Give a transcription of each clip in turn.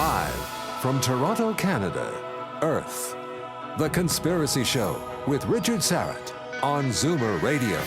Live from Toronto, Canada, Earth. The Conspiracy Show with Richard Sarrett on Zoomer Radio.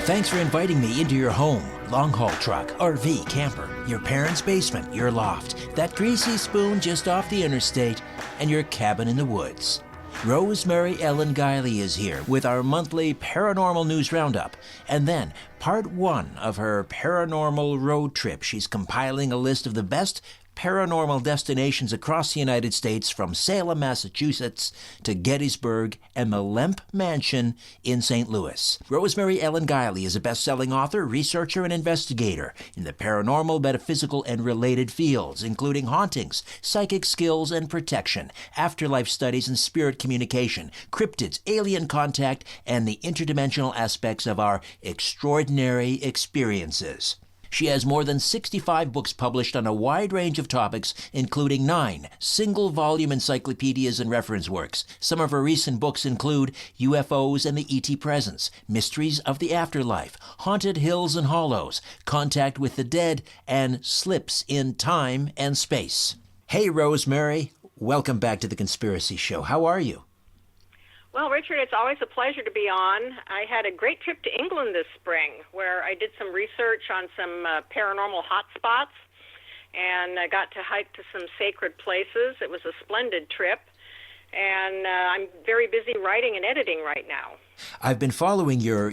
Thanks for inviting me into your home, long-haul truck, RV, camper, your parents' basement, your loft, that greasy spoon just off the interstate, and your cabin in the woods. Rosemary Ellen Guiley is here with our monthly Paranormal News Roundup, and then part one of her paranormal road trip. She's compiling a list of the best paranormal destinations across the United States, from Salem, Massachusetts to Gettysburg and the Lemp Mansion in St. Louis. Rosemary Ellen Guiley is a best-selling author, researcher, and investigator in the paranormal, metaphysical, and related fields, including hauntings, psychic skills and protection, afterlife studies and spirit communication, cryptids, alien contact, and the interdimensional aspects of our extraordinary experiences. She has more than 65 books published on a wide range of topics, including 9 single-volume encyclopedias and reference works. Some of her recent books include UFOs and the ET Presence, Mysteries of the Afterlife, Haunted Hills and Hollows, Contact with the Dead, and Slips in Time and Space. Hey, Rosemary. Welcome back to The Conspiracy Show. How are you? Well, Richard, it's always a pleasure to be on. I had a great trip to England this spring where I did some research on some paranormal hotspots, and I got to hike to some sacred places. It was a splendid trip, and I'm very busy writing and editing right now. I've been following your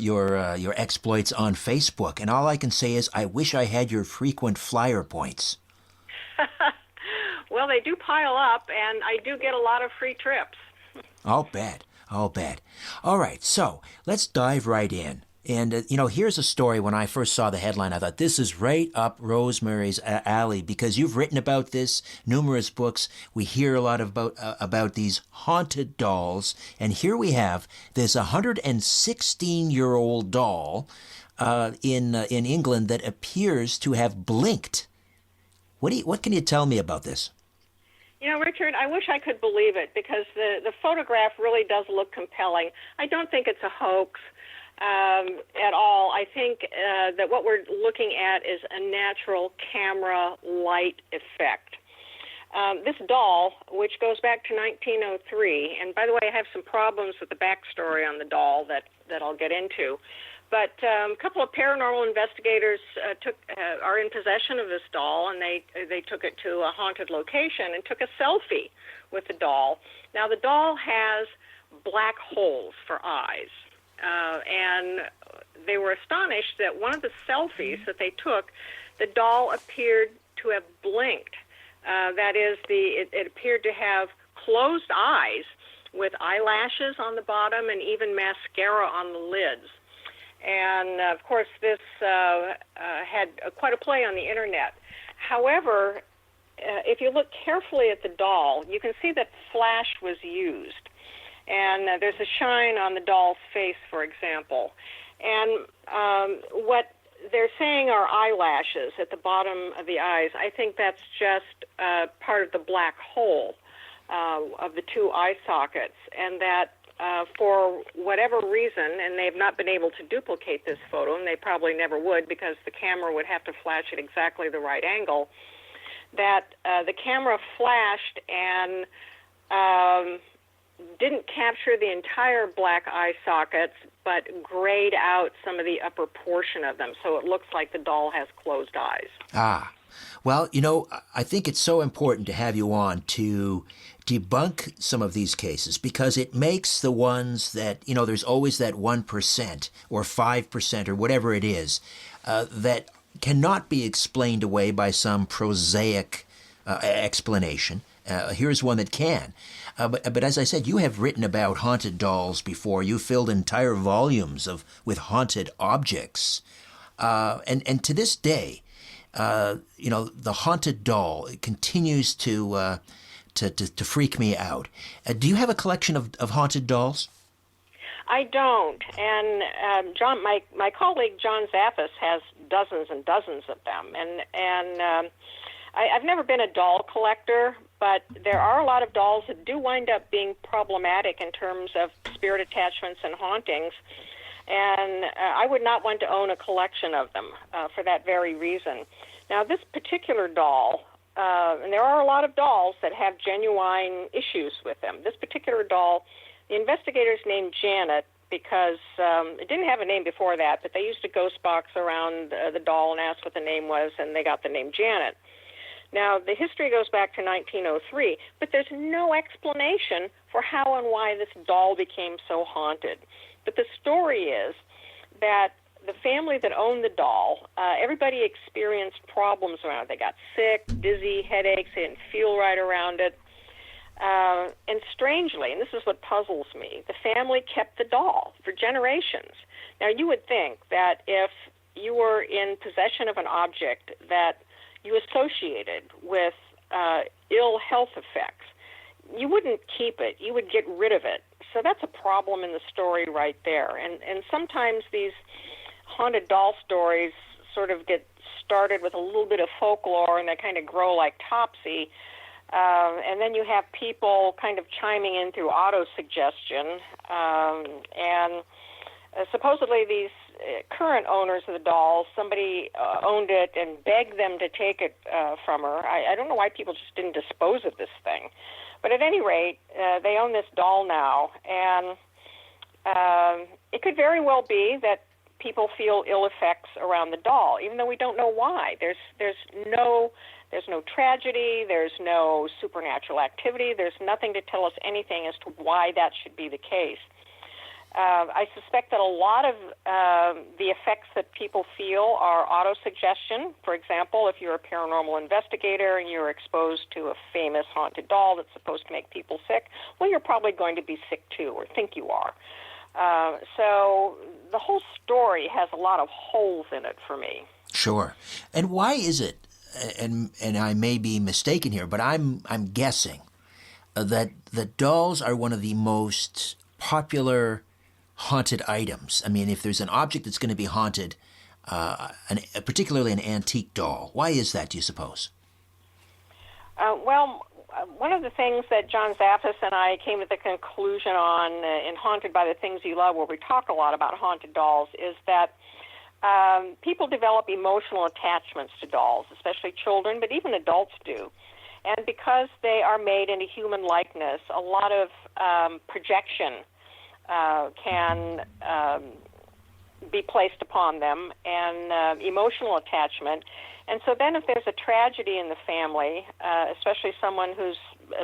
exploits on Facebook, and all I can say is I wish I had your frequent flyer points. Well, they do pile up, and I do get a lot of free trips. I'll bet. All right, so let's dive right in. And, here's a story. When I first saw the headline, I thought, this is right up Rosemary's alley, because you've written about this, numerous books. We hear a lot about these haunted dolls. And here we have this 116-year-old doll in England that appears to have blinked. What can you tell me about this? You know, Richard, I wish I could believe it, because the photograph really does look compelling. I don't think it's a hoax at all. I think that what we're looking at is a natural camera light effect. This doll, which goes back to 1903, and by the way, I have some problems with the backstory on the doll that I'll get into. But a couple of paranormal investigators are in possession of this doll, and they took it to a haunted location and took a selfie with the doll. Now, the doll has black holes for eyes, and they were astonished that one of the selfies that they took, the doll appeared to have blinked. That is, it appeared to have closed eyes with eyelashes on the bottom and even mascara on the lids. And, of course, this had quite a play on the Internet. However, if you look carefully at the doll, you can see that flash was used. And there's a shine on the doll's face, for example. And what they're saying are eyelashes at the bottom of the eyes. I think that's just part of the black hole of the two eye sockets, and that for whatever reason, and they've not been able to duplicate this photo, and they probably never would, because the camera would have to flash at exactly the right angle, that the camera flashed and didn't capture the entire black eye sockets, but grayed out some of the upper portion of them, so it looks like the doll has closed eyes. Well, I think it's so important to have you on to debunk some of these cases, because it makes the ones that, there's always that 1% or 5% or whatever it is that cannot be explained away by some prosaic explanation. Here's one that can. But as I said, you have written about haunted dolls before. You filled entire volumes with haunted objects. And to this day, the haunted doll continues to freak me out. Do you have a collection of haunted dolls? I don't, and my colleague John Zaffis has dozens and dozens of them, and I've never been a doll collector, but there are a lot of dolls that do wind up being problematic in terms of spirit attachments and hauntings, and I would not want to own a collection of them for that very reason. Now, this particular doll and there are a lot of dolls that have genuine issues with them. This particular doll, the investigators named Janet because it didn't have a name before that, but they used a ghost box around the doll and asked what the name was, and they got the name Janet. Now, the history goes back to 1903, but there's no explanation for how and why this doll became so haunted. But the story is that the family that owned the doll, everybody experienced problems around it. They got sick, dizzy, headaches, they didn't feel right around it. And strangely, and this is what puzzles me, the family kept the doll for generations. Now, you would think that if you were in possession of an object that you associated with ill health effects, you wouldn't keep it. You would get rid of it. So that's a problem in the story right there. And sometimes these haunted doll stories sort of get started with a little bit of folklore, and they kind of grow like Topsy. And then you have people kind of chiming in through auto-suggestion. And supposedly these current owners of the doll, somebody owned it and begged them to take it from her. I don't know why people just didn't dispose of this thing. But at any rate, they own this doll now. And it could very well be that people feel ill effects around the doll, even though we don't know why. There's no tragedy, there's no supernatural activity, there's nothing to tell us anything as to why that should be the case. I suspect that a lot of the effects that people feel are autosuggestion. For example, if you're a paranormal investigator and you're exposed to a famous haunted doll that's supposed to make people sick, well, you're probably going to be sick too, or think you are. So the whole story has a lot of holes in it for me. Sure. And why is it, and I may be mistaken here, but I'm guessing that the dolls are one of the most popular haunted items. I mean, if there's an object that's going to be haunted, particularly an antique doll, why is that, do you suppose? Well, one of the things that John Zaffis and I came to the conclusion on in Haunted by the Things You Love, where we talk a lot about haunted dolls, is that people develop emotional attachments to dolls, especially children, but even adults do. And because they are made into human likeness, a lot of projection can be placed upon them, and emotional attachment. And so then if there's a tragedy in the family, especially someone who's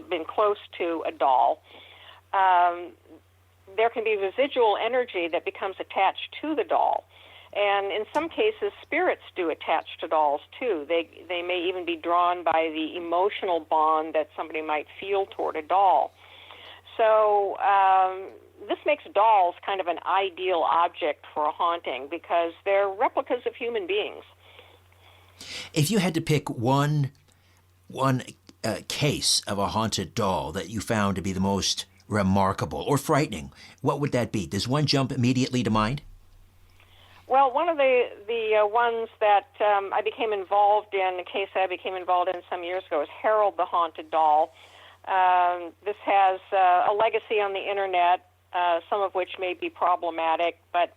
been close to a doll, there can be residual energy that becomes attached to the doll. And in some cases, spirits do attach to dolls, too. They may even be drawn by the emotional bond that somebody might feel toward a doll. So this makes dolls kind of an ideal object for a haunting because they're replicas of human beings. If you had to pick one case of a haunted doll that you found to be the most remarkable or frightening, what would that be? Does one jump immediately to mind? Well, one of the ones that I became involved in, a case I became involved in some years ago, is Harold the Haunted Doll. This has a legacy on the Internet, some of which may be problematic, but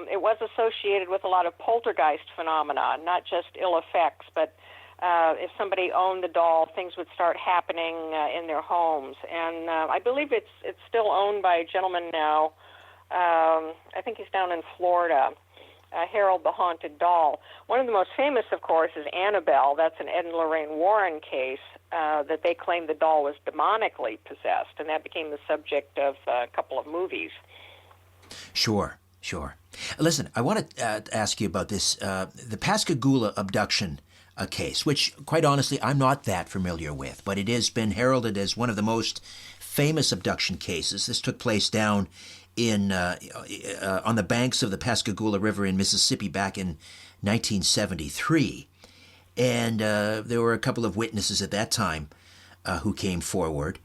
it was associated with a lot of poltergeist phenomena, not just ill effects, but if somebody owned the doll, things would start happening in their homes. And I believe it's still owned by a gentleman now. I think he's down in Florida, Harold the Haunted Doll. One of the most famous, of course, is Annabelle. That's an Ed and Lorraine Warren case that they claimed the doll was demonically possessed, and that became the subject of a couple of movies. Sure. Listen, I want to ask you about this, the Pascagoula abduction case, which, quite honestly, I'm not that familiar with, but it has been heralded as one of the most famous abduction cases. This took place down in on the banks of the Pascagoula River in Mississippi back in 1973. And there were a couple of witnesses at that time who came forward.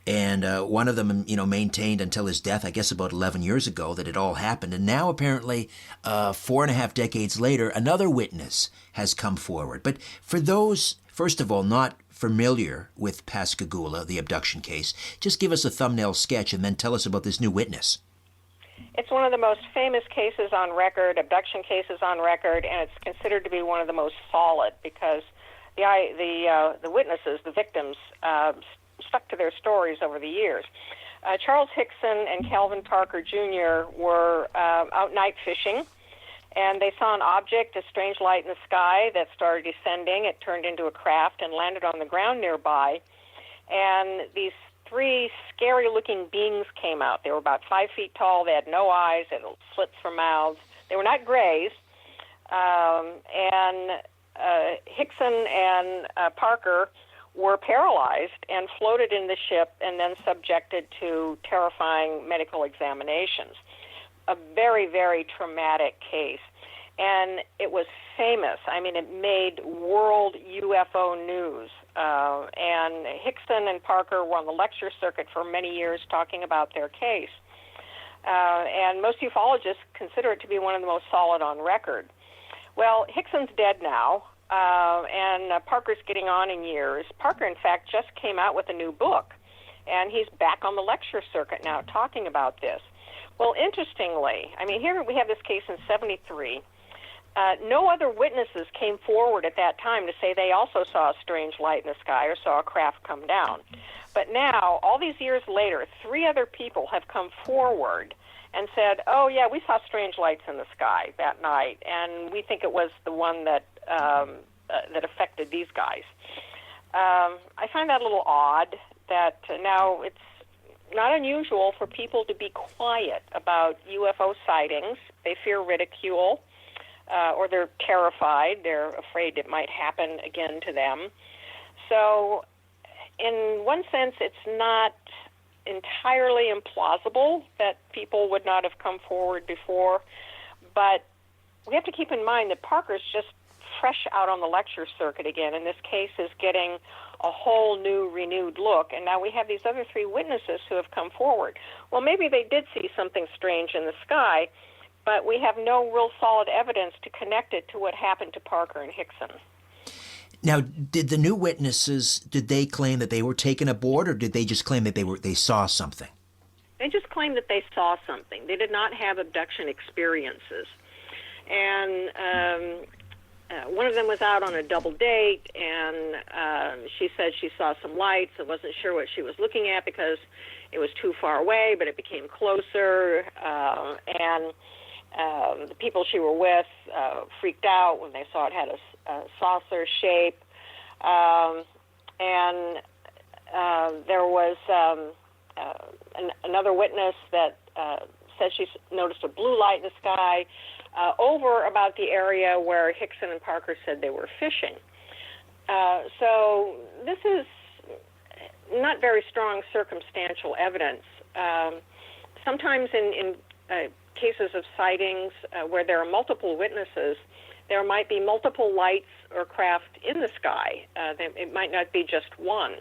And one of them, maintained until his death, I guess about 11 years ago, that it all happened. And now, apparently, 4.5 decades later, another witness has come forward. But for those, first of all, not familiar with Pascagoula, the abduction case, just give us a thumbnail sketch and then tell us about this new witness. It's one of the most famous cases on record, abduction cases on record, and it's considered to be one of the most solid because the witnesses, the victims, stuck to their stories over the years. Charles Hickson and Calvin Parker Jr. were out night fishing, and they saw an object, a strange light in the sky that started descending. It turned into a craft and landed on the ground nearby. And these three scary-looking beings came out. They were about 5 feet tall. They had no eyes. They had slits for mouths. They were not grays. Hickson and Parker were paralyzed and floated in the ship and then subjected to terrifying medical examinations. A very, very traumatic case. And it was famous. I mean, it made world UFO news. And Hickson and Parker were on the lecture circuit for many years talking about their case. And most ufologists consider it to be one of the most solid on record. Well, Hickson's dead now, and Parker's getting on in years. Parker, in fact, just came out with a new book, and he's back on the lecture circuit now talking about this. Well, interestingly, I mean, here we have this case in 73. No other witnesses came forward at that time to say they also saw a strange light in the sky or saw a craft come down. But now, all these years later, 3 other people have come forward and said, oh, yeah, we saw strange lights in the sky that night, and we think it was the one that that affected these guys. I find that a little odd that now it's not unusual for people to be quiet about UFO sightings. They fear ridicule, or they're terrified. They're afraid it might happen again to them. So in one sense, it's not entirely implausible that people would not have come forward before, but we have to keep in mind that Parker's just fresh out on the lecture circuit again, and this case is getting a whole new, renewed look, and now we have these other 3 witnesses who have come forward. Well, maybe they did see something strange in the sky, but we have no real solid evidence to connect it to what happened to Parker and Hickson. Now, did the new witnesses, did they claim that they were taken aboard, or did they just claim that they saw something? They just claimed that they saw something. They did not have abduction experiences. And one of them was out on a double date, and she said she saw some lights and wasn't sure what she was looking at because it was too far away, but it became closer. And the people she were with freaked out when they saw it had a saucer shape. There was another witness that said she noticed a blue light in the sky over about the area where Hickson and Parker said they were fishing. So this is not very strong circumstantial evidence. Sometimes in cases of sightings where there are multiple witnesses, there might be multiple lights or craft in the sky. It might not be just one.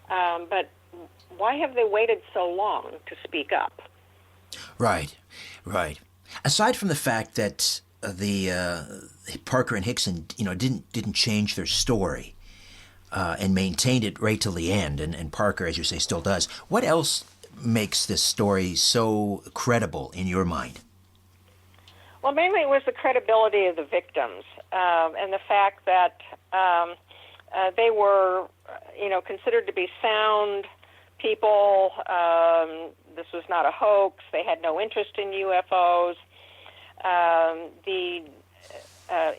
But why have they waited so long to speak up? Right. Aside from the fact that the Parker and Hickson, didn't change their story and maintained it right till the end, and Parker, as you say, still does, what else makes this story so credible in your mind? Well, mainly it was the credibility of the victims and the fact that they were, considered to be sound people. This was not a hoax. They had no interest in UFOs.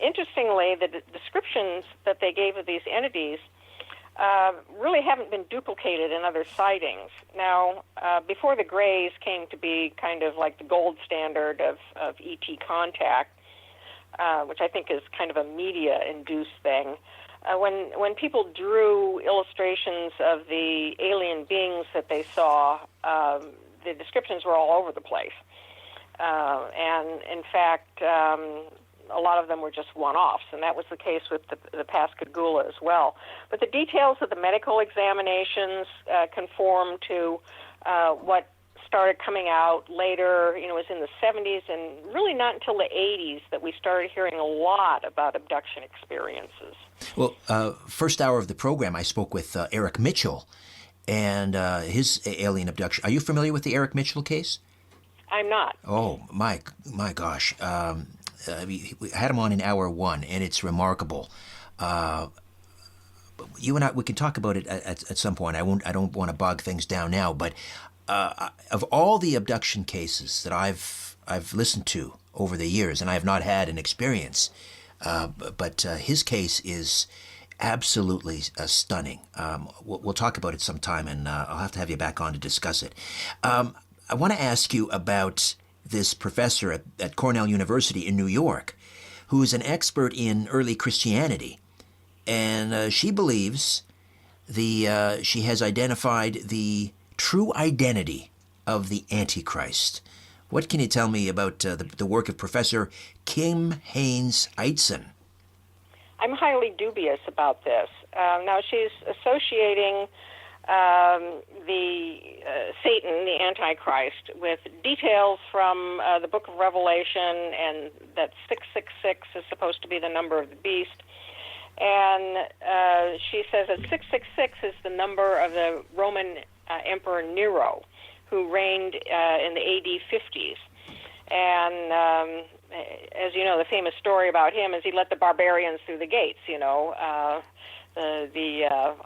Interestingly, the descriptions that they gave of these entities really haven't been duplicated in other sightings. Now, before the Greys came to be kind of like the gold standard of ET contact, which I think is kind of a media-induced thing, when people drew illustrations of the alien beings that they saw, the descriptions were all over the place. And, in fact, a lot of them were just one-offs, and that was the case with the Pascagoula as well. But the details of the medical examinations conform to what started coming out later. It was in the 70s, and really not until the 80s that we started hearing a lot about abduction experiences. Well, first hour of the program, I spoke with Eric Mitchell and his alien abduction. Are you familiar with the Eric Mitchell case? I'm not. Oh, my gosh. We had him on in hour 1, and it's remarkable. you and we can talk about it at some point. I don't want to bog things down now, but of all the abduction cases that I've listened to over the years, and I have not had an experience, but his case is absolutely stunning. We'll talk about it sometime, and I'll have to have you back on to discuss it. I want to ask you about this professor at Cornell University in New York, who is an expert in early Christianity, and she believes she has identified the true identity of the Antichrist. What can you tell me about the work of Professor Kim Haynes-Eitzen? I'm highly dubious about this. Now, she's associating Satan, the Antichrist, with details from the Book of Revelation, and that 666 is supposed to be the number of the beast. And she says that 666 is the number of the Roman Emperor Nero, who reigned in the AD 50s. And as you know, the famous story about him is he let the barbarians through the gates, the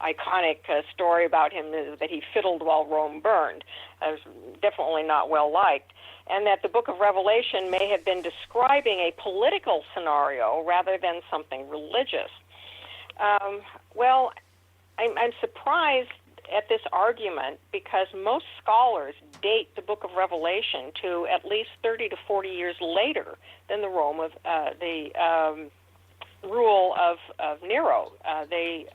iconic story about him is that he fiddled while Rome burned. It was definitely not well liked. And that the Book of Revelation may have been describing a political scenario rather than something religious. Well, I'm surprised at this argument because most scholars date the Book of Revelation to at least 30 to 40 years later than the rule of Nero. They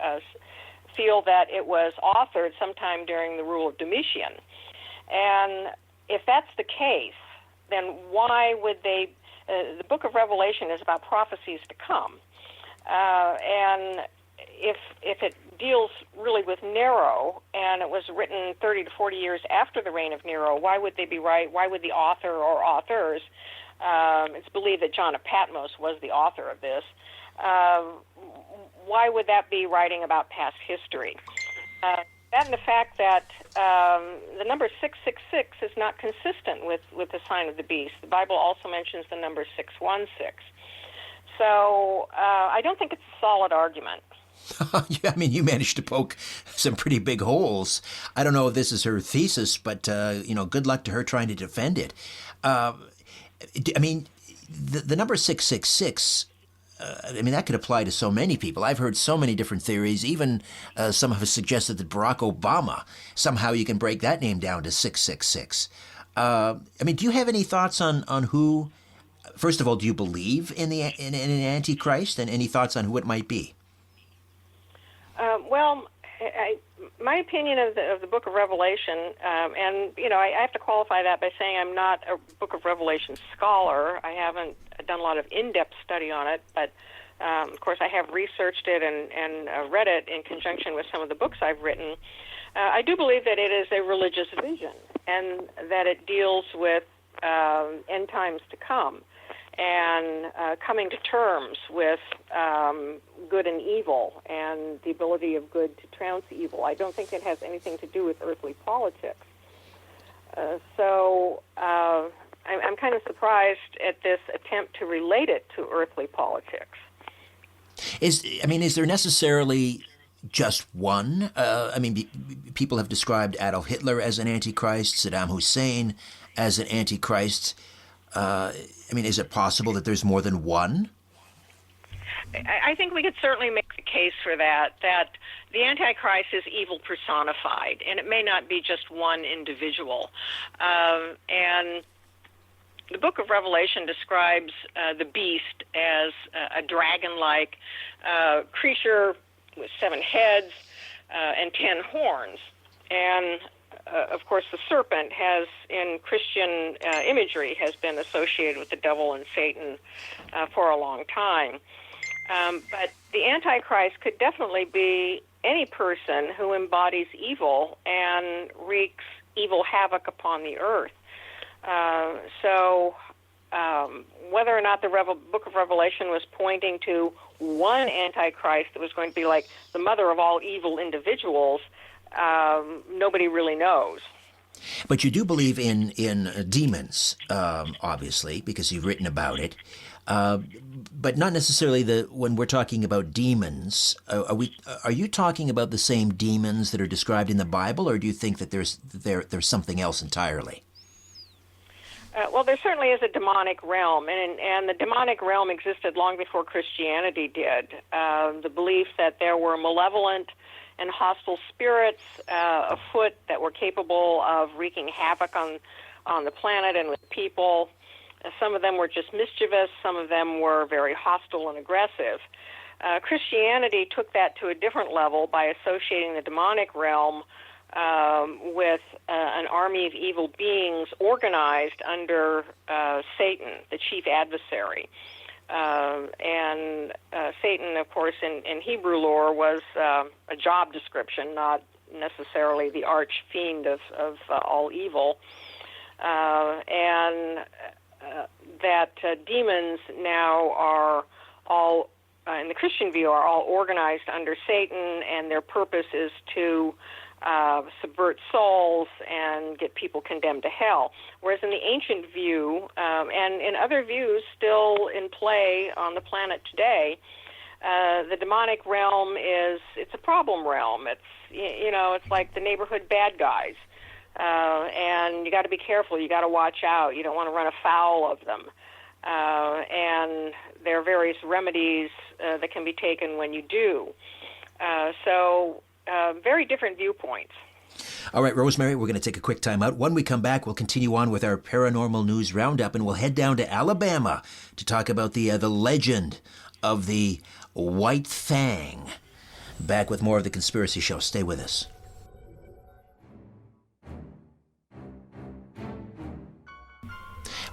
feel that it was authored sometime during the rule of Domitian. And if that's the case, then why would they... the Book of Revelation is about prophecies to come. And if it deals really with Nero, and it was written 30 to 40 years after the reign of Nero, why would they be right? Why would the author or authors, it's believed that John of Patmos was the author of this, why would that be writing about past history? That and the fact that the number 666 is not consistent with the sign of the beast. The Bible also mentions the number 616. So I don't think it's a solid argument. Yeah, I mean, you managed to poke some pretty big holes. I don't know if this is her thesis, but, good luck to her trying to defend it. I mean, the number 666, that could apply to so many people. I've heard so many different theories. Even some have suggested that Barack Obama, somehow you can break that name down to 666. Do you have any thoughts on who, first of all, do you believe in an Antichrist, and any thoughts on who it might be? My opinion of the Book of Revelation, I have to qualify that by saying I'm not a Book of Revelation scholar. I haven't done a lot of in-depth study on it, but of course I have researched it and read it in conjunction with some of the books I've written. I do believe that it is a religious vision and that it deals with end times to come and coming to terms with good and evil and the ability of good to trounce evil. I don't think it has anything to do with earthly politics. So I'm kind of surprised at this attempt to relate it to earthly politics. Is there necessarily just one? People have described Adolf Hitler as an Antichrist, Saddam Hussein as an Antichrist. Is it possible that there's more than one? I think we could certainly make the case for that the Antichrist is evil personified, and it may not be just one individual. And the Book of Revelation describes the beast as a dragon-like creature with 7 heads and 10 horns. And of course, the serpent has, in Christian imagery, has been associated with the devil and Satan for a long time. But the Antichrist could definitely be any person who embodies evil and wreaks evil havoc upon the earth. So whether or not the Book of Revelation was pointing to one Antichrist that was going to be like the mother of all evil individuals, nobody really knows. But you do believe in demons, obviously, because you've written about it. But not necessarily when we're talking about demons. Are you talking about the same demons that are described in the Bible, or do you think that there's something else entirely? Well, there certainly is a demonic realm, and the demonic realm existed long before Christianity did. The belief that there were malevolent and hostile spirits afoot that were capable of wreaking havoc on the planet and with people. Some of them were just mischievous. Some of them were very hostile and aggressive. Christianity took that to a different level by associating the demonic realm with an army of evil beings organized under Satan, the chief adversary. And Satan, of course, in Hebrew lore was a job description, not necessarily the arch fiend of all evil. That demons now are all, in the Christian view, are all organized under Satan, and their purpose is to subvert souls and get people condemned to hell. Whereas in the ancient view, and in other views still in play on the planet today, the demonic realm it's a problem realm. It's, it's like the neighborhood bad guys. And you got to be careful. You got to watch out. You don't want to run afoul of them. And there are various remedies that can be taken when you do. So very different viewpoints. All right, Rosemary, we're going to take a quick time out. When we come back, we'll continue on with our paranormal news roundup, and we'll head down to Alabama to talk about the legend of the White Fang. Back with more of The Conspiracy Show. Stay with us.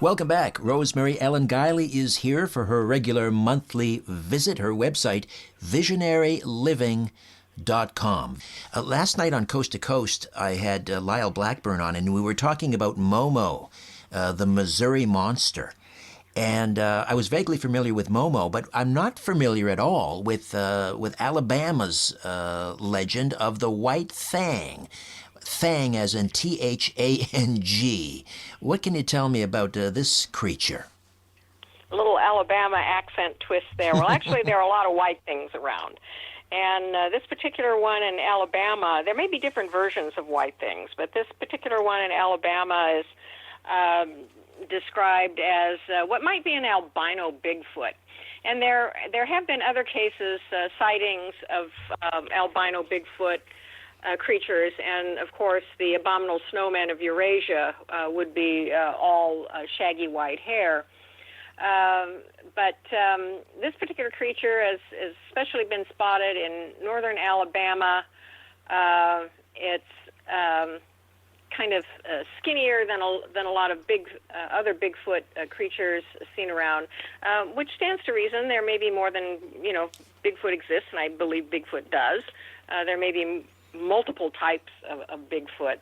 Welcome back. Rosemary Ellen Guiley is here for her regular monthly visit. Her website, visionaryliving.com. Last night on Coast to Coast, I had Lyle Blackburn on, and we were talking about Momo, the Missouri monster. And I was vaguely familiar with Momo, but I'm not familiar at all with Alabama's legend of the White Fang. Fang as in Thang. What can you tell me about this creature? A little Alabama accent twist there. Well, actually, there are a lot of white things around. And this particular one in Alabama, there may be different versions of white things, but this particular one in Alabama is described as what might be an albino Bigfoot. And there have been other cases, sightings of albino Bigfoot creatures, and of course the abominable snowman of Eurasia would be all shaggy white hair. But this particular creature has especially been spotted in northern Alabama. It's kind of skinnier than a lot of other Bigfoot creatures seen around, which stands to reason. There may be more than Bigfoot exists, and I believe Bigfoot does. There may be multiple types of Bigfoot.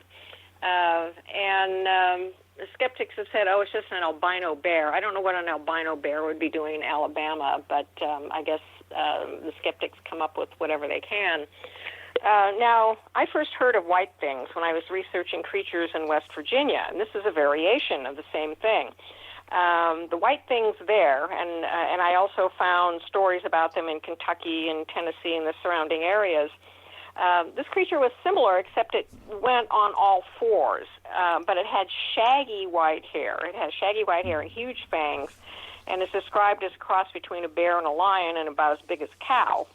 And the skeptics have said, it's just an albino bear. I don't know what an albino bear would be doing in Alabama, but I guess the skeptics come up with whatever they can. Now, I first heard of white things when I was researching creatures in West Virginia, and this is a variation of the same thing. The white things there, and I also found stories about them in Kentucky and Tennessee and the surrounding areas. This creature was similar, except it went on all fours, but it had shaggy white hair. It has shaggy white hair and huge fangs, and is described as a cross between a bear and a lion and about as big as a cow.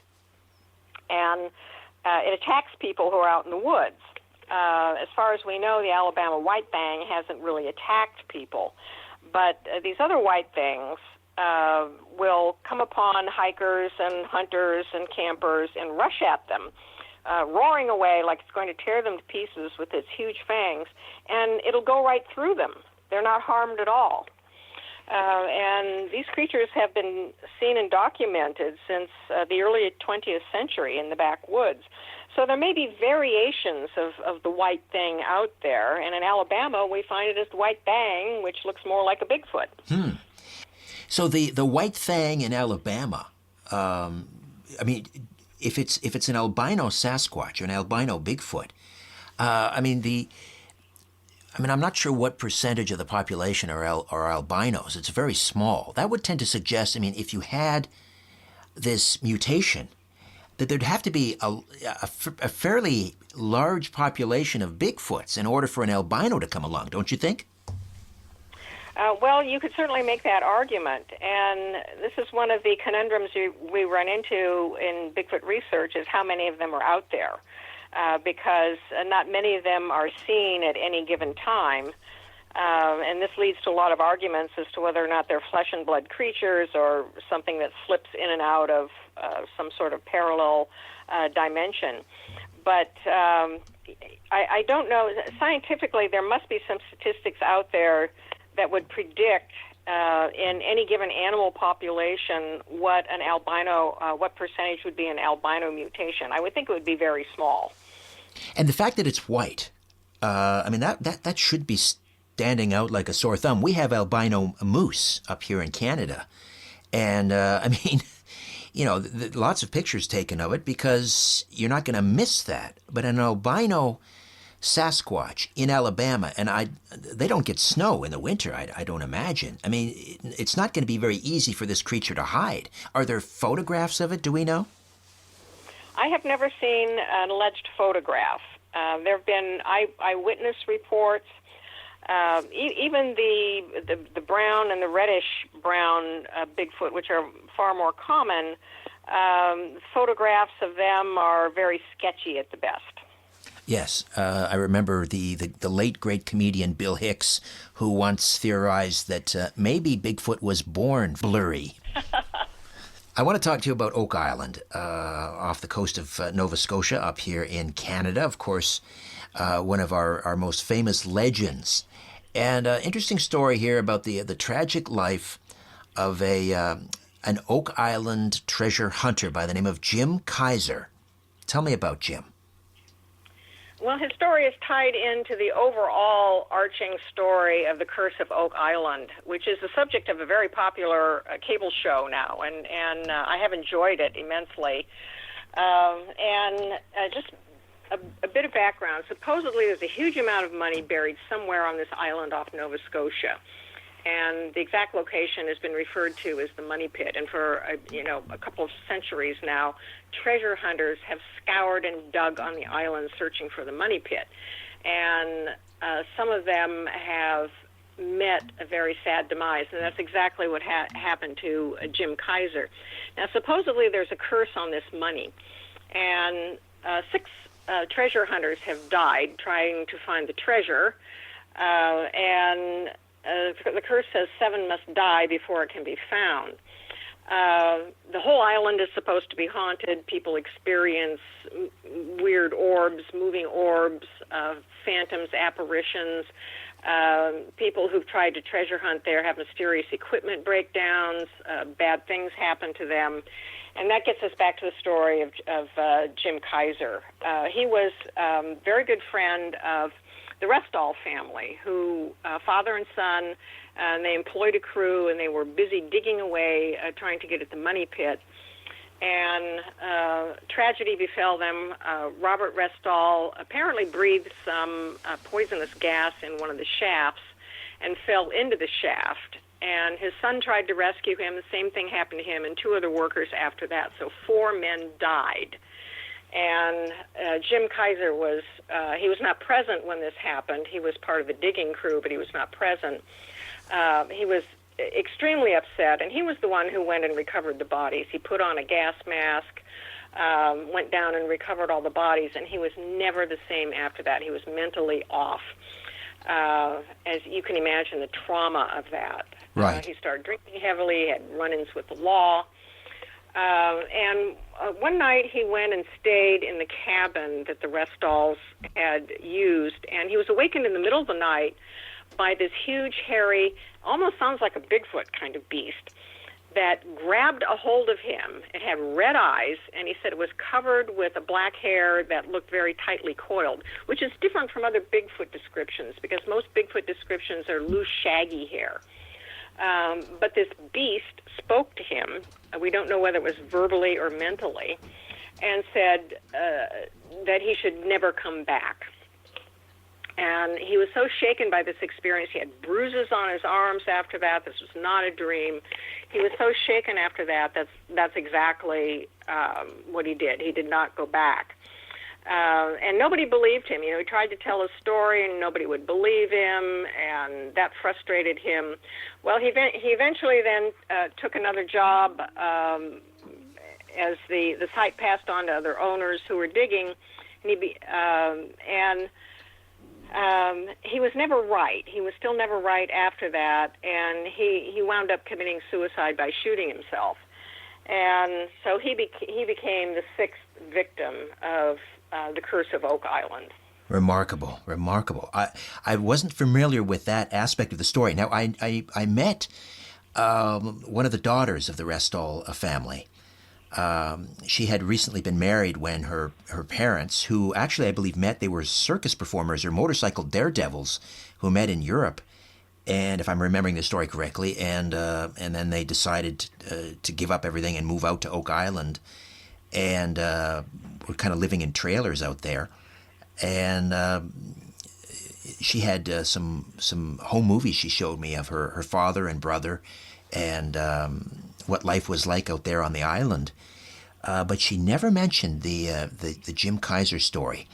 And it attacks people who are out in the woods. As far as we know, the Alabama white fang hasn't really attacked people, but these other white things will come upon hikers and hunters and campers and rush at them, roaring away like it's going to tear them to pieces with its huge fangs, and it'll go right through them. They're not harmed at all. And these creatures have been seen and documented since the early 20th century in the backwoods. So there may be variations of the white thing out there, and in Alabama we find it as the white fang, which looks more like a Bigfoot. So the white fang in Alabama, if it's an albino Sasquatch or an albino Bigfoot, I mean, I'm not sure what percentage of the population are albinos. It's very small. That would tend to suggest, I mean, if you had this mutation, that there'd have to be a fairly large population of Bigfoots in order for an albino to come along, don't you think? Well, you could certainly make that argument, and this is one of the conundrums we run into in Bigfoot research, is how many of them are out there, because not many of them are seen at any given time, and this leads to a lot of arguments as to whether or not they're flesh and blood creatures or something that slips in and out of some sort of parallel dimension. But I don't know. Scientifically, there must be some statistics out there that would predict in any given animal population what an albino, what percentage would be an albino mutation. I would think it would be very small. And the fact that it's white, I mean, that should be standing out like a sore thumb. We have albino moose up here in Canada. And, I mean, you know, lots of pictures taken of it because you're not going to miss that. But an albino Sasquatch in Alabama, and they don't get snow in the winter, I don't imagine. I mean, it's not going to be very easy for this creature to hide. Are there photographs of it? Do we know? I have never seen an alleged photograph. There have been eyewitness reports. Even the brown and the reddish brown Bigfoot, which are far more common, photographs of them are very sketchy at the best. Yes, I remember the late great comedian Bill Hicks, who once theorized that maybe Bigfoot was born blurry. I want to talk to you about Oak Island, off the coast of Nova Scotia, up here in Canada. Of course, one of our most famous legends. And interesting story here about the tragic life of an Oak Island treasure hunter by the name of Jim Kaiser. Tell me about Jim. Well, his story is tied into the overall arching story of the Curse of Oak Island, which is the subject of a very popular cable show now, and I have enjoyed it immensely. Just a bit of background. Supposedly there's a huge amount of money buried somewhere on this island off Nova Scotia, and the exact location has been referred to as the Money Pit. And for a couple of centuries now, treasure hunters have scoured and dug on the island searching for the Money Pit. And some of them have met a very sad demise, and that's exactly what happened to Jim Kaiser. Now, supposedly there's a curse on this money, and 6 treasure hunters have died trying to find the treasure, and the curse says 7 must die before it can be found. The whole island is supposed to be haunted. People experience weird orbs, moving orbs, phantoms, apparitions. People who've tried to treasure hunt there have mysterious equipment breakdowns. Bad things happen to them. And that gets us back to the story of Jim Kaiser. He was a very good friend of the Restall family, who father and son, they employed a crew, and they were busy digging away, trying to get at the Money Pit. And tragedy befell them. Robert Restall apparently breathed some poisonous gas in one of the shafts and fell into the shaft. And his son tried to rescue him. The same thing happened to him and 2 other workers after that. So 4 men died. And Jim Kaiser he was not present when this happened. He was part of the digging crew, but he was not present. He was extremely upset, and he was the one who went and recovered the bodies. He put on a gas mask, went down and recovered all the bodies, and he was never the same after that. He was mentally off. As you can imagine, the trauma of that. Right. He started drinking heavily, had run-ins with the law. And one night he went and stayed in the cabin that the Restalls had used, and he was awakened in the middle of the night by this huge, hairy, almost sounds like a Bigfoot kind of beast, that grabbed a hold of him. It had red eyes, and he said it was covered with a black hair that looked very tightly coiled, which is different from other Bigfoot descriptions, because most Bigfoot descriptions are loose, shaggy hair. But this beast spoke to him, we don't know whether it was verbally or mentally, and said that he should never come back. And he was so shaken by this experience. He had bruises on his arms after that. This was not a dream. He was so shaken after that. That's exactly what he did. He did not go back. And nobody believed him. He tried to tell a story, and nobody would believe him, and that frustrated him. Well, he eventually then took another job as the site passed on to other owners who were digging, and he was never right. He was still never right after that, and he wound up committing suicide by shooting himself. And so he became the sixth victim of the curse of Oak Island. Remarkable, remarkable. I wasn't familiar with that aspect of the story. Now, I met one of the daughters of the Restall family. She had recently been married when her parents, who actually I believe met, they were circus performers or motorcycle daredevils who met in Europe, and if I'm remembering the story correctly, and then they decided to give up everything and move out to Oak Island, and were kind of living in trailers out there. And she had some home movies she showed me of her father and brother, and what life was like out there on the island. But she never mentioned the Jim Kaiser story.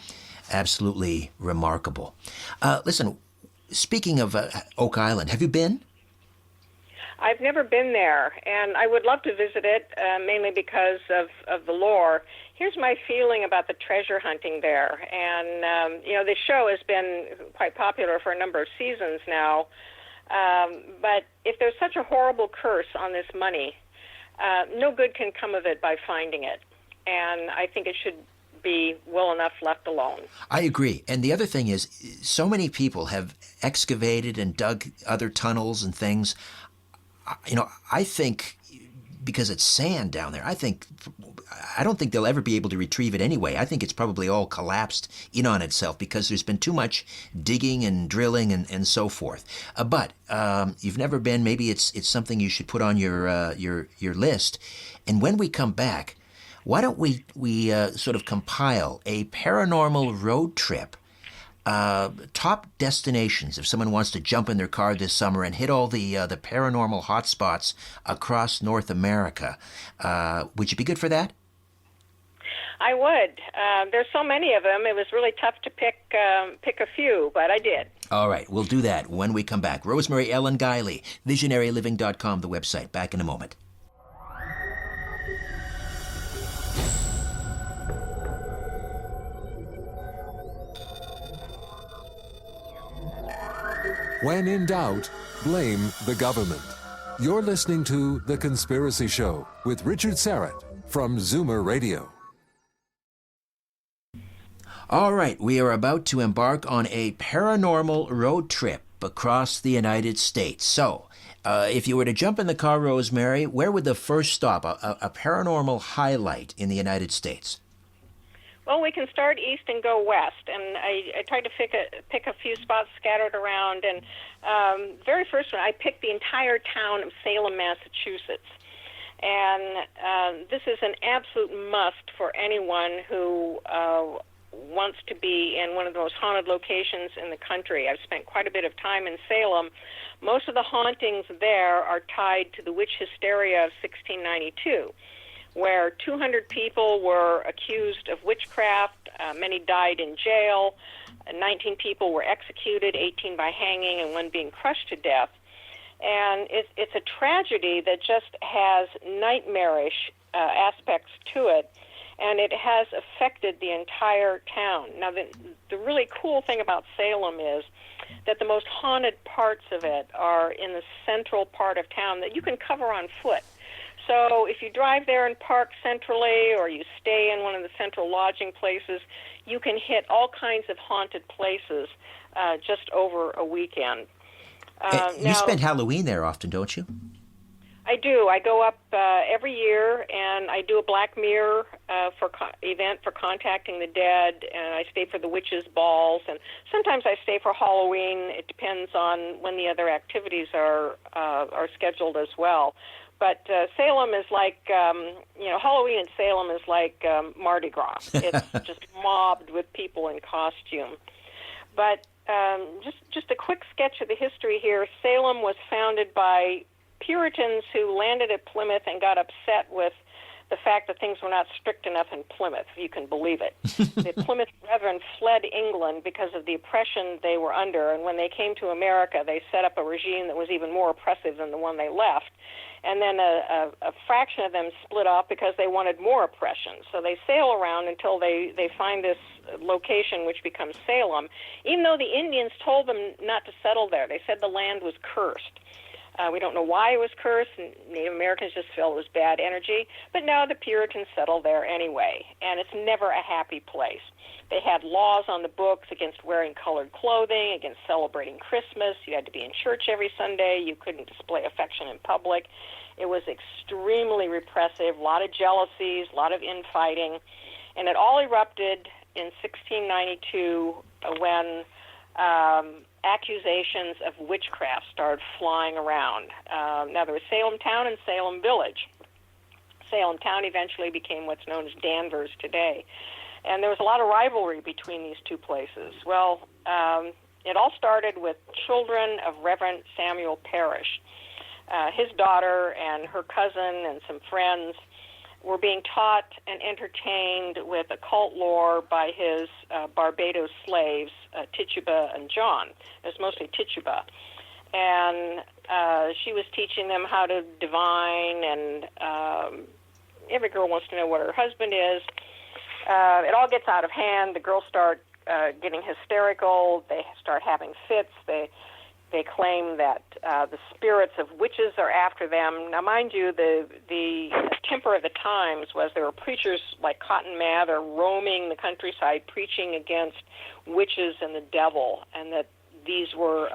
Absolutely remarkable. Listen, speaking of Oak Island, have you been? I've never been there, and I would love to visit it, mainly because of the lore. Here's my feeling about the treasure hunting there. And, the show has been quite popular for a number of seasons now. But if there's such a horrible curse on this money, no good can come of it by finding it. And I think it should be well enough left alone. I agree. And the other thing is, so many people have excavated and dug other tunnels and things. I think because it's sand down there, I don't think they'll ever be able to retrieve it anyway. I think it's probably all collapsed in on itself because there's been too much digging and drilling and so forth. But you've never been. Maybe it's something you should put on your list. And when we come back, why don't we sort of compile a paranormal road trip? Top destinations if someone wants to jump in their car this summer and hit all the paranormal hotspots across North America. Would you be good for that? I would. There's so many of them. It was really tough to pick a few, but I did. All right, we'll do that when we come back. Rosemary Ellen Guiley, visionaryliving.com, the website. Back in a moment. When in doubt, blame the government. You're listening to The Conspiracy Show with Richard Syrett from Zoomer Radio. All right, we are about to embark on a paranormal road trip across the United States. So, if you were to jump in the car, Rosemary, where would the first stop, a paranormal highlight in the United States? Well, we can start east and go west, and I tried to pick a few spots scattered around. And very first one, I picked the entire town of Salem, Massachusetts. And this is an absolute must for anyone who wants to be in one of the most haunted locations in the country. I've spent quite a bit of time in Salem. Most of the hauntings there are tied to the witch hysteria of 1692. Where 200 people were accused of witchcraft, many died in jail, 19 people were executed, 18 by hanging, and one being crushed to death. And it's a tragedy that just has nightmarish aspects to it, and it has affected the entire town. Now, the really cool thing about Salem is that the most haunted parts of it are in the central part of town that you can cover on foot. So if you drive there and park centrally, or you stay in one of the central lodging places, you can hit all kinds of haunted places just over a weekend. You spend Halloween there often, don't you? I do. I go up every year, and I do a Black Mirror event for contacting the dead, and I stay for the witches' balls, and sometimes I stay for Halloween. It depends on when the other activities are scheduled as well. But Salem is like, Halloween in Salem is like Mardi Gras. It's just mobbed with people in costume. But just a quick sketch of the history here. Salem was founded by Puritans who landed at Plymouth and got upset with the fact that things were not strict enough in Plymouth, if you can believe it. The Plymouth Brethren fled England because of the oppression they were under, and when they came to America, they set up a regime that was even more oppressive than the one they left. And then a fraction of them split off because they wanted more oppression. So they sail around until they find this location, which becomes Salem, even though the Indians told them not to settle there. They said the land was cursed. We don't know why it was cursed. Native Americans just felt it was bad energy. But now the Puritans settled there anyway, and it's never a happy place. They had laws on the books against wearing colored clothing, against celebrating Christmas. You had to be in church every Sunday. You couldn't display affection in public. It was extremely repressive, a lot of jealousies, a lot of infighting. And it all erupted in 1692 when accusations of witchcraft started flying around. Now, there was Salem Town and Salem Village. Salem Town eventually became what's known as Danvers today. And there was a lot of rivalry between these two places. Well, it all started with children of Reverend Samuel Parrish. His daughter and her cousin and some friends were being taught and entertained with occult lore by his Barbados slaves, Tituba and John. It was mostly Tituba. And she was teaching them how to divine, and every girl wants to know what her husband is. It all gets out of hand. The girls start getting hysterical. They start having fits. They claim that the spirits of witches are after them. Now, mind you, the temper of the times was there were preachers like Cotton Mather roaming the countryside preaching against witches and the devil, and that these were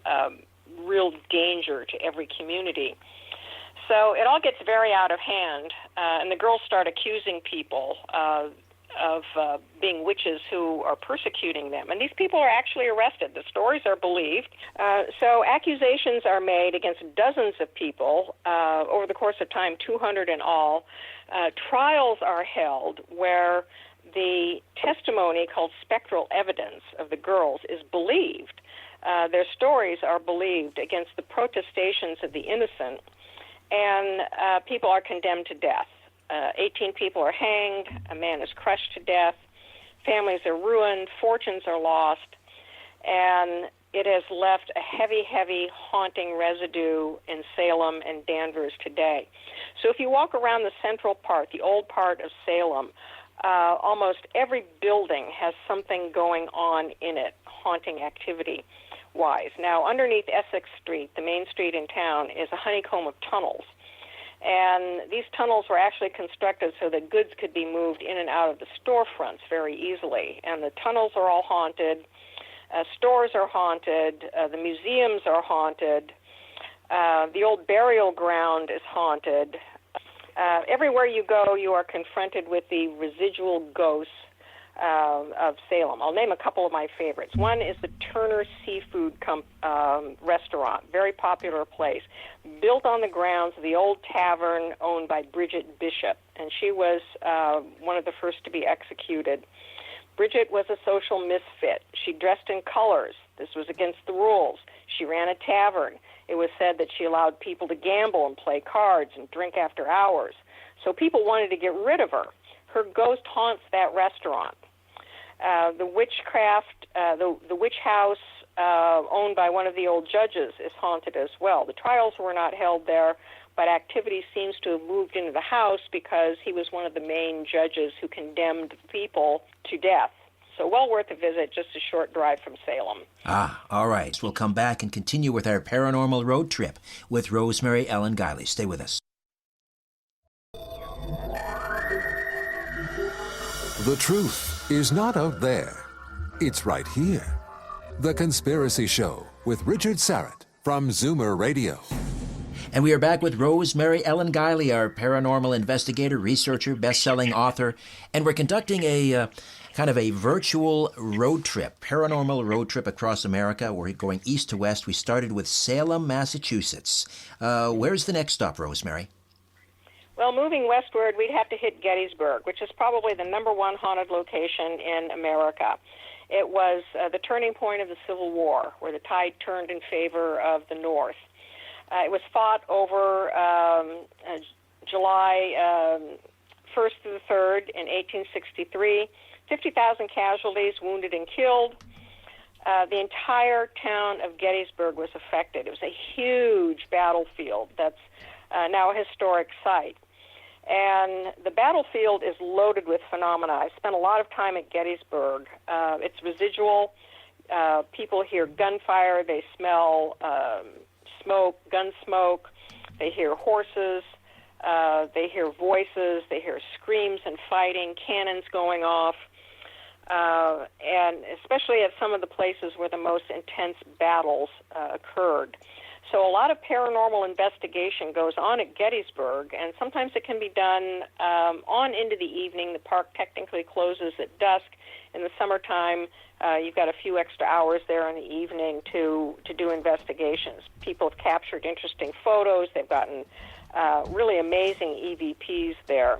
a real danger to every community. So it all gets very out of hand, and the girls start accusing people of being witches who are persecuting them. And these people are actually arrested. The stories are believed. So accusations are made against dozens of people over the course of time, 200 in all. Trials are held where the testimony called spectral evidence of the girls is believed. Their stories are believed against the protestations of the innocent, and people are condemned to death. 18 people are hanged, a man is crushed to death, families are ruined, fortunes are lost, and it has left a heavy, heavy haunting residue in Salem and Danvers today. So if you walk around the central part, the old part of Salem, almost every building has something going on in it, haunting activity-wise. Now, underneath Essex Street, the main street in town, is a honeycomb of tunnels. And these tunnels were actually constructed so that goods could be moved in and out of the storefronts very easily. And the tunnels are all haunted. Stores are haunted. The museums are haunted. The old burial ground is haunted. Everywhere you go, you are confronted with the residual ghosts of Salem. I'll name a couple of my favorites. One is the Turner Seafood restaurant, very popular place, built on the grounds of the old tavern owned by Bridget Bishop, and she was one of the first to be executed. Bridget was a social misfit. She dressed in colors. This was against the rules. She ran a tavern. It was said that she allowed people to gamble and play cards and drink after hours. So people wanted to get rid of her. Her ghost haunts that restaurant. The witchcraft, the witch house owned by one of the old judges is haunted as well. The trials were not held there, but activity seems to have moved into the house because he was one of the main judges who condemned people to death. So well worth a visit, just a short drive from Salem. All right. We'll come back and continue with our paranormal road trip with Rosemary Ellen Guiley. Stay with us. The truth is not out there. It's right here. The Conspiracy Show with Richard Sarrett from Zoomer Radio. And we are back with Rosemary Ellen Guiley, our paranormal investigator, researcher, best-selling author. And we're conducting a kind of a virtual road trip, paranormal road trip across America. We're going east to west. We started with Salem, Massachusetts. Where's the next stop, Rosemary? Well, moving westward, we'd have to hit Gettysburg, which is probably the number one haunted location in America. It was the turning point of the Civil War, where the tide turned in favor of the North. It was fought over July 1st through the 3rd in 1863. 50,000 casualties, wounded and killed. The entire town of Gettysburg was affected. It was a huge battlefield that's now a historic site. And the battlefield is loaded with phenomena. I spent a lot of time at Gettysburg. It's residual. People hear gunfire. They smell smoke, gun smoke. They hear horses. They hear voices. They hear screams and fighting, cannons going off. And especially at some of the places where the most intense battles occurred. So a lot of paranormal investigation goes on at Gettysburg, and sometimes it can be done on into the evening. The park technically closes at dusk. In the summertime, you've got a few extra hours there in the evening to do investigations. People have captured interesting photos. They've gotten really amazing EVPs there.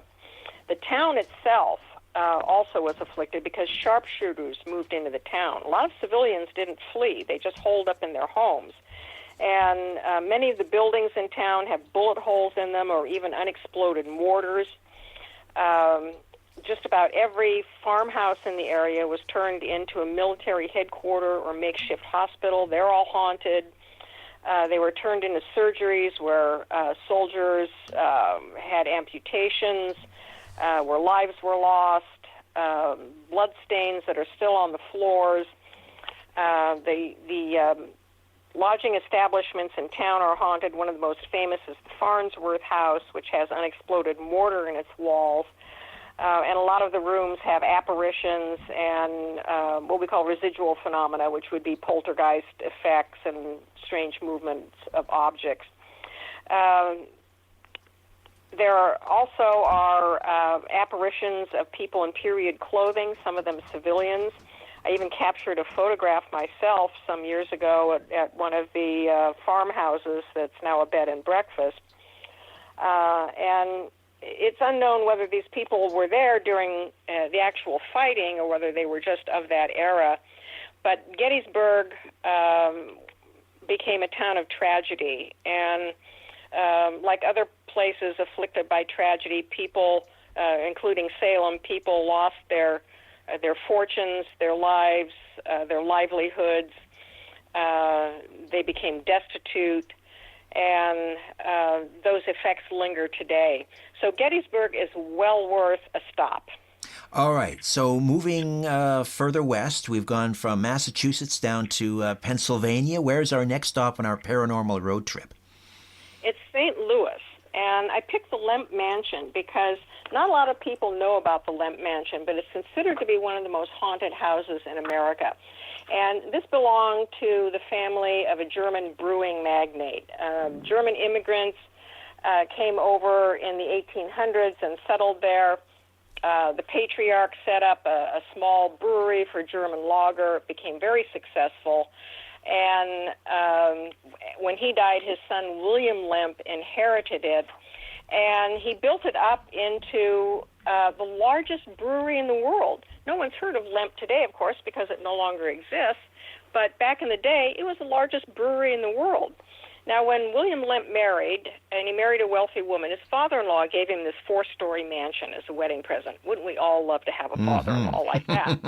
The town itself also was afflicted because sharpshooters moved into the town. A lot of civilians didn't flee. They just holed up in their homes. And many of the buildings in town have bullet holes in them or even unexploded mortars. Just about every farmhouse in the area was turned into a military headquarter or makeshift hospital. They're all haunted. They were turned into surgeries where soldiers had amputations, where lives were lost, blood stains that are still on the floors. The lodging establishments in town are haunted. One of the most famous is the Farnsworth House, which has unexploded mortar in its walls. And a lot of the rooms have apparitions and what we call residual phenomena, which would be poltergeist effects and strange movements of objects. There are also apparitions of people in period clothing, some of them civilians. I even captured a photograph myself some years ago at one of the farmhouses that's now a bed and breakfast. And it's unknown whether these people were there during the actual fighting or whether they were just of that era. But Gettysburg became a town of tragedy. And like other places afflicted by tragedy, people, including Salem, people lost their fortunes, their lives, their livelihoods. They became destitute, and those effects linger today. So Gettysburg is well worth a stop. All right, so moving further west, we've gone from Massachusetts down to Pennsylvania. Where's our next stop on our paranormal road trip? It's St. Louis, and I picked the Lemp Mansion because not a lot of people know about the Lemp Mansion, but it's considered to be one of the most haunted houses in America. And this belonged to the family of a German brewing magnate. German immigrants came over in the 1800s and settled there. The patriarch set up a small brewery for German lager. It became very successful. And when he died, his son William Lemp inherited it, and he built it up into the largest brewery in the world. No one's heard of Lemp today, of course, because it no longer exists, but back in the day, it was the largest brewery in the world. Now, when William Lemp married, and he married a wealthy woman, his father-in-law gave him this 4-story mansion as a wedding present. Wouldn't we all love to have a father-in-law like that?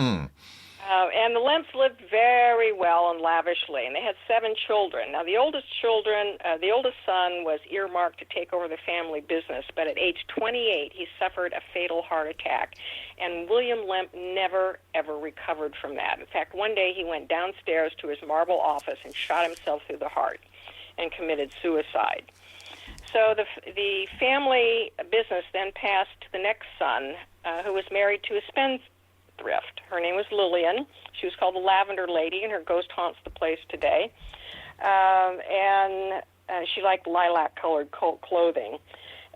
And the Lemps lived very well and lavishly, and they had 7 children. Now, the oldest son was earmarked to take over the family business, but at age 28, he suffered a fatal heart attack, and William Lemp never, ever recovered from that. In fact, one day he went downstairs to his marble office and shot himself through the heart and committed suicide. So the family business then passed to the next son, who was married to a spendthrift. Her name was Lillian. She was called the Lavender Lady, and her ghost haunts the place today. And she liked lilac-colored clothing.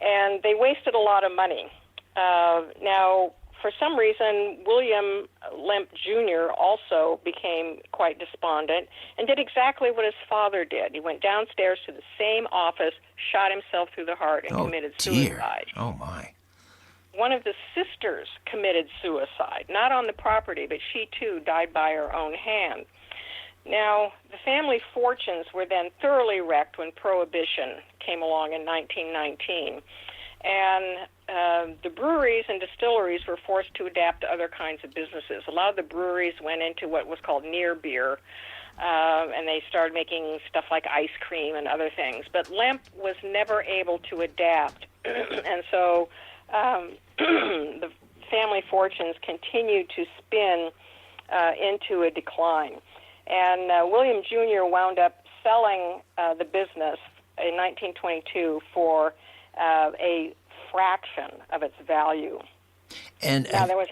And they wasted a lot of money. Now, for some reason, William Lemp Jr. also became quite despondent and did exactly what his father did. He went downstairs to the same office, shot himself through the heart, and committed suicide. Oh, my. One of the sisters committed suicide, not on the property, but she, too, died by her own hand. Now, the family fortunes were then thoroughly wrecked when Prohibition came along in 1919. And the breweries and distilleries were forced to adapt to other kinds of businesses. A lot of the breweries went into what was called near beer, and they started making stuff like ice cream and other things. But Lemp was never able to adapt, and so the family fortunes continued to spin into a decline. And William Jr. wound up selling the business in 1922 for a fraction of its value. And now there was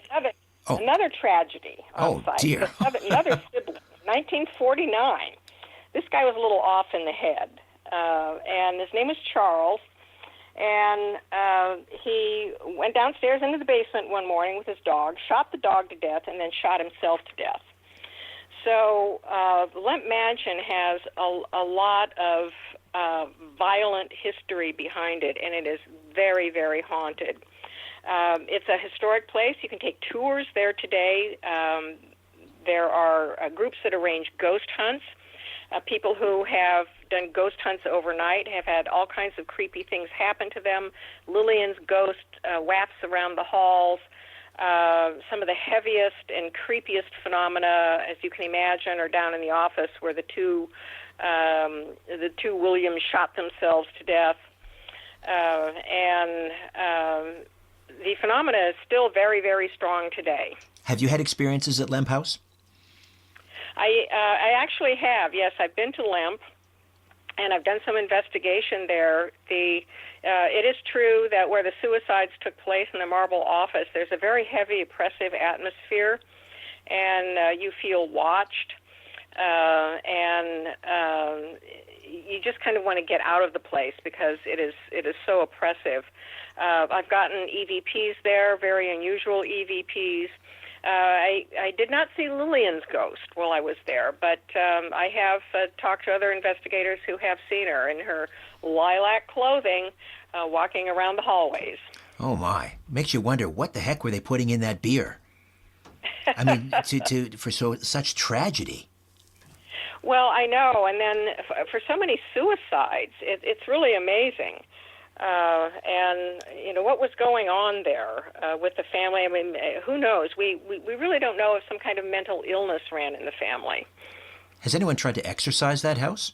another tragedy on site. Dear. Another sibling, 1949. This guy was a little off in the head, and his name was Charles. And he went downstairs into the basement one morning with his dog, shot the dog to death, and then shot himself to death. So the Lemp Mansion has a lot of violent history behind it, and it is very, very haunted. It's a historic place. You can take tours there today. There are groups that arrange ghost hunts. People who have done ghost hunts overnight have had all kinds of creepy things happen to them. Lillian's ghost wafts around the halls. Some of the heaviest and creepiest phenomena, as you can imagine, are down in the office where the two Williams shot themselves to death. And the phenomena is still very, very strong today. Have you had experiences at Lemp House? I actually have, yes. I've been to Lemp, and I've done some investigation there. It is true that where the suicides took place in the Marble Office, there's a very heavy, oppressive atmosphere, and you feel watched, and you just kind of want to get out of the place because it is so oppressive. I've gotten EVPs there, very unusual EVPs. I did not see Lillian's ghost while I was there, but I have talked to other investigators who have seen her in her lilac clothing walking around the hallways. Oh, my. Makes you wonder, what the heck were they putting in that beer? I mean, for such tragedy. Well, I know, and then for so many suicides, it's really amazing. And, you know, what was going on there with the family? I mean, who knows? We really don't know if some kind of mental illness ran in the family. Has anyone tried to exorcise that house?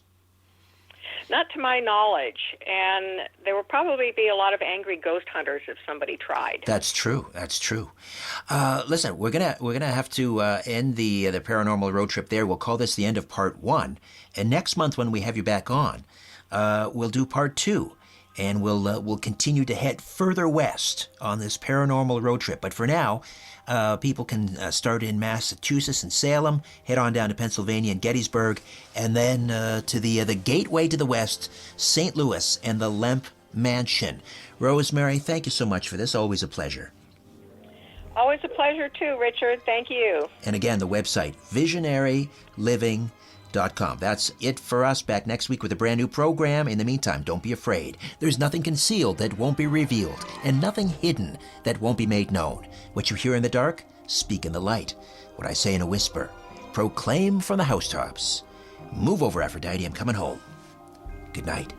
Not to my knowledge, and there will probably be a lot of angry ghost hunters if somebody tried. That's true. That's true. Listen, we're gonna have to end the paranormal road trip there. We'll call this the end of part 1, and next month when we have you back on, we'll do part 2. And we'll continue to head further west on this paranormal road trip. But for now, people can start in Massachusetts and Salem, head on down to Pennsylvania and Gettysburg, and then to the gateway to the west, St. Louis and the Lemp Mansion. Rosemary, thank you so much for this. Always a pleasure. Always a pleasure, too, Richard. Thank you. And again, the website, visionaryliving.com. That's it for us. Back next week with a brand new program. In the meantime, don't be afraid. There's nothing concealed that won't be revealed, and nothing hidden that won't be made known. What you hear in the dark, speak in the light. What I say in a whisper, proclaim from the housetops. Move over, Aphrodite. I'm coming home. Good night.